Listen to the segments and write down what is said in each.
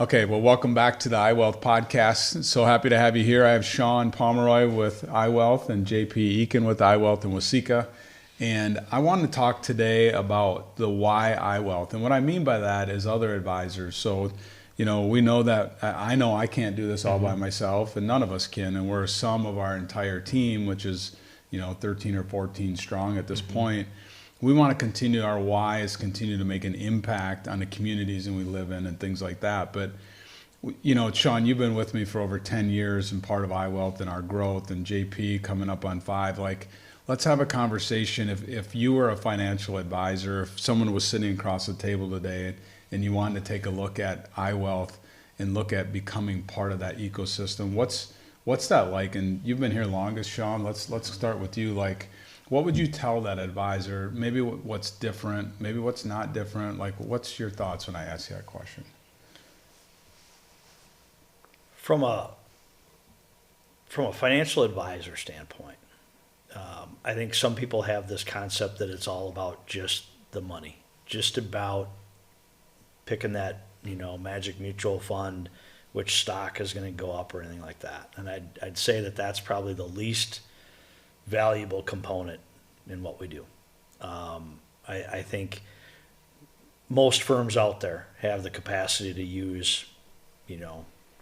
Okay, well, welcome back to the iWealth podcast. So happy to have you here. I have Shawn Pomeroy with iWealth and JP Eykyn with iWealth and Wasika. And I want to talk today about the why iWealth. And what I mean by that is other advisors. So, we know that I know I can't do this all by myself, and none of us can. And we're some of our entire team, which is, 13 or 14 strong at this point. We want to continue, our why is continue to make an impact on the communities and we live in and things like that. But, Shawn, you've been with me for over 10 years and part of iWealth and our growth, and JP coming up on 5. Let's have a conversation. If you were a financial advisor, if someone was sitting across the table today and you wanted to take a look at iWealth and look at becoming part of that ecosystem, what's that like? And you've been here longest, Shawn. Let's start with you. What would you tell that advisor? Maybe what's different, maybe what's not different. What's your thoughts when I ask you that question? From a financial advisor standpoint, I think some people have this concept that it's all about just the money, just about picking that, magic mutual fund, which stock is going to go up or anything like that. And I'd say that that's probably the least valuable component in what we do. I think most firms out there have the capacity to use,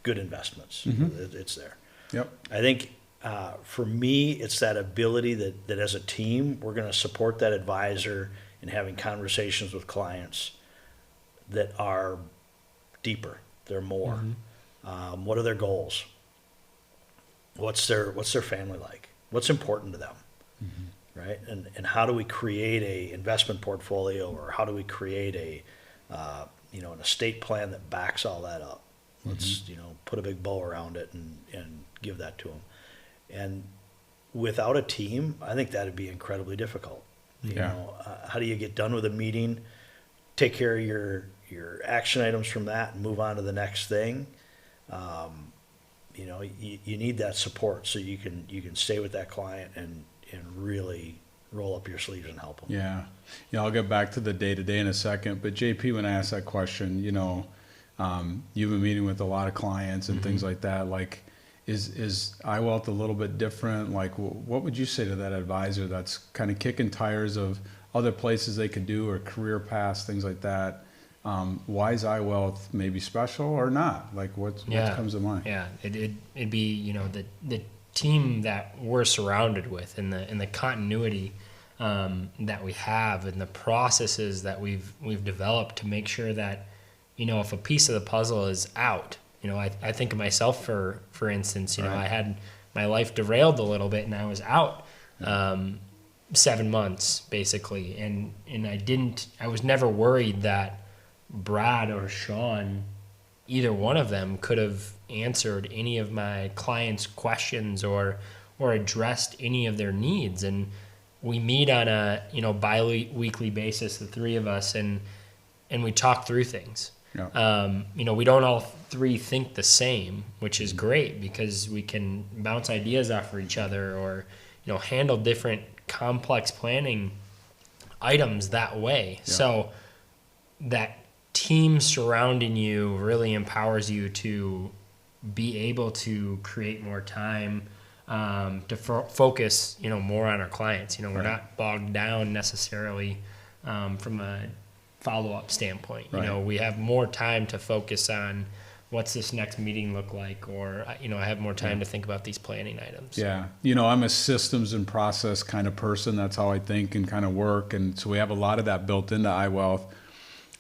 good investments. It's there. Yep. I think for me, it's that ability that as a team, we're going to support that advisor in having conversations with clients that are deeper, they're more. What are their goals? What's their family like? What's important to them, right? And how do we create a investment portfolio, or how do we create an estate plan that backs all that up? Let's put a big bow around it and give that to them. And without a team, I think that'd be incredibly difficult. How do you get done with a meeting, take care of your action items from that, and move on to the next thing? You need that support so you can stay with that client and really roll up your sleeves and help them. Yeah. I'll get back to the day-to-day in a second. But JP, when I asked that question, you've been meeting with a lot of clients and things like that. Is iWealth a little bit different? What would you say to that advisor that's kind of kicking tires of other places they could do, or career paths, things like that? Why is iWealth maybe special or not? What comes to mind? Yeah, it'd be the team that we're surrounded with, and the continuity that we have, and the processes that we've developed to make sure that if a piece of the puzzle is out, I think of myself for instance, right. I had my life derailed a little bit and I was out 7 months basically, and I was never worried that Brad or Shawn, either one of them, could have answered any of my clients' questions or addressed any of their needs. And we meet on a bi-weekly basis, the three of us, and we talk through things. Yeah. We don't all three think the same, which is great because we can bounce ideas off of each other, or handle different complex planning items that way. Yeah. So that team surrounding you really empowers you to be able to create more time to focus more on our clients. We're not bogged down necessarily from a follow-up standpoint. Right. We have more time to focus on what's this next meeting look like, or I have more time to think about these planning items. Yeah. I'm a systems and process kind of person. That's how I think and kind of work, and so we have a lot of that built into iWealth.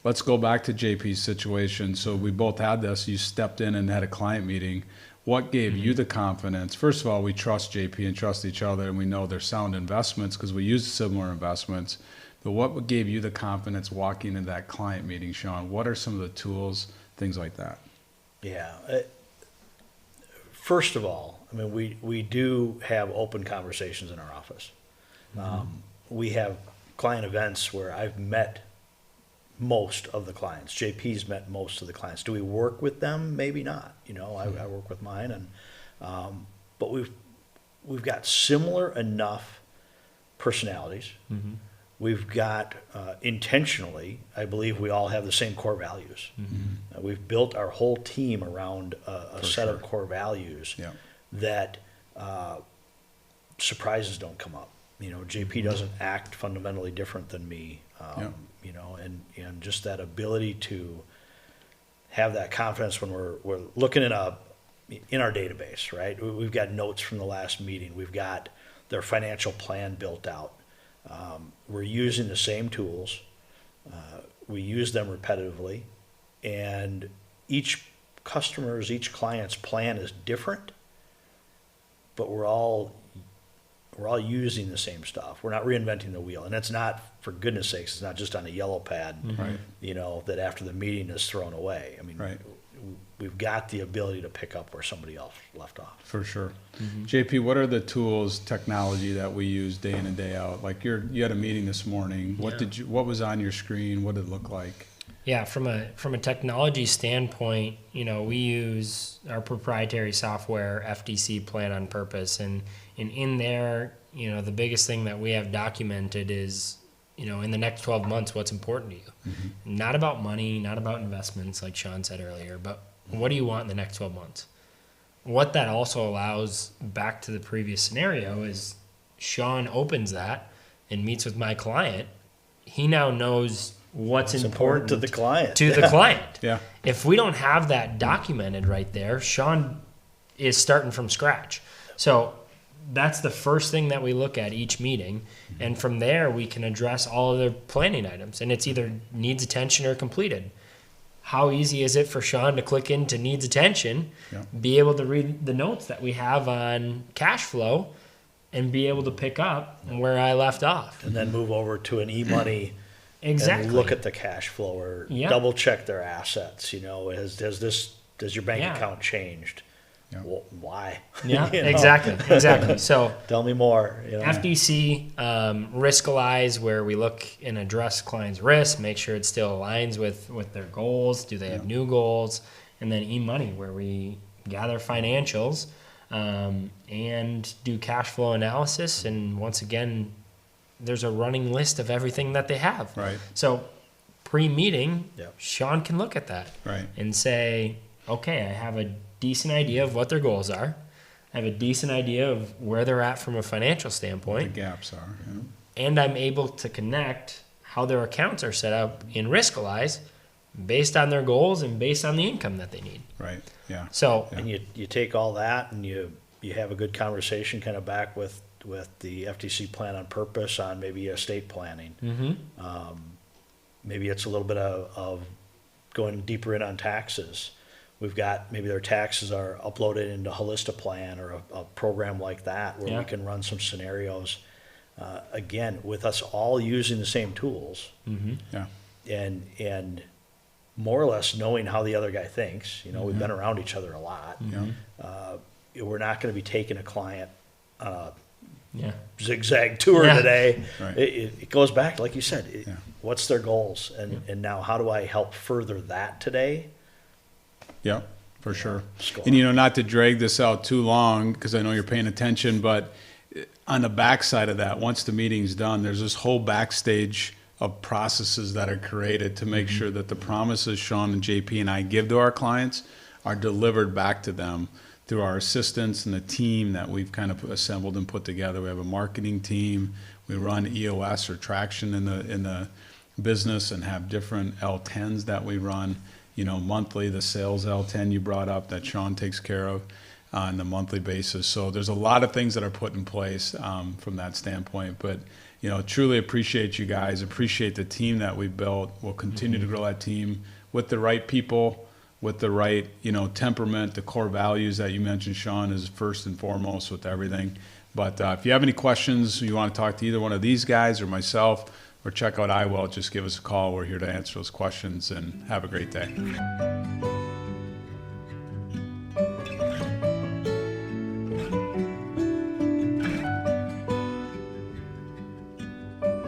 Let's go back to JP's situation. So we both had this. You stepped in and had a client meeting. What gave you the confidence? First of all, we trust JP and trust each other, and we know they're sound investments because we use similar investments. But what gave you the confidence walking into that client meeting, Shawn? What are some of the tools, things like that? Yeah. First of all, we do have open conversations in our office. We have client events where I've met most of the clients. JP's met most of the clients. Do we work with them? Maybe not. I work with mine, and but we've got similar enough personalities we've got intentionally, I believe we all have the same core values. We've built our whole team around a set of core values that surprises don't come up. JP doesn't act fundamentally different than me, and just that ability to have that confidence when we're looking in our database, right? We've got notes from the last meeting. We've got their financial plan built out. We're using the same tools. We use them repetitively, and each client's plan is different, but we're all using the same stuff. We're not reinventing the wheel, and it's not, for goodness sakes, it's not just on a yellow pad, that after the meeting is thrown away. I mean, we've got the ability to pick up where somebody else left off. For sure. JP, what are the tools, technology that we use day in and day out? Like you had a meeting this morning. What was on your screen? What did it look like? Yeah, from a technology standpoint, we use our proprietary software, FDC Plan on Purpose, and in there, the biggest thing that we have documented is, in the next 12 months, what's important to you. Not about money, not about investments, like Shawn said earlier, but what do you want in the next 12 months? What that also allows, back to the previous scenario, is Shawn opens that and meets with my client. He now knows what's important to the client. Yeah. If we don't have that documented right there, Shawn is starting from scratch. So that's the first thing that we look at each meeting. And from there, we can address all of the planning items. And it's either needs attention or completed. How easy is it for Shawn to click into needs attention, be able to read the notes that we have on cash flow, and be able to pick up where I left off? And then move over to an e-money. Exactly. And look at the cash flow, or double check their assets. Does your bank account changed? Well, why? Yeah, exactly. So tell me more. FDC, Riskalyze, where we look and address clients' risk, make sure it still aligns with their goals. Do they have new goals? And then eMoney, where we gather financials and do cash flow analysis. And once again, there's a running list of everything that they have. Right. So pre-meeting, Shawn can look at that and say, okay, I have a decent idea of what their goals are. I have a decent idea of where they're at from a financial standpoint. What the gaps are. And I'm able to connect how their accounts are set up in Riskalyze based on their goals and based on the income that they need. Right, yeah. So, and you take all that and you have a good conversation kind of back with the FTC Plan on Purpose on maybe estate planning. Maybe it's a little bit of going deeper in on taxes. We've got, maybe their taxes are uploaded into Holistaplan or a program like that where we can run some scenarios. Again, with us all using the same tools and more or less knowing how the other guy thinks. We've been around each other a lot. We're not going to be taking a client on a zigzag tour today. Right. It goes back, like you said, what's their goals? And now how do I help further that today? Yeah, for sure. And, not to drag this out too long, because I know you're paying attention, but on the backside of that, once the meeting's done, there's this whole backstage of processes that are created to make sure that the promises Shawn and JP and I give to our clients are delivered back to them through our assistants and the team that we've kind of assembled and put together. We have a marketing team. We run EOS or traction in the business and have different L10s that we run. Monthly, the sales L10 you brought up that Shawn takes care of on a monthly basis. So there's a lot of things that are put in place from that standpoint. But, truly appreciate you guys, appreciate the team that we built. We'll continue to grow that team with the right people, with the right, temperament. The core values that you mentioned, Shawn, is first and foremost with everything. But if you have any questions, you want to talk to either one of these guys or myself, or check out iWealth, just give us a call. We're here to answer those questions, and have a great day.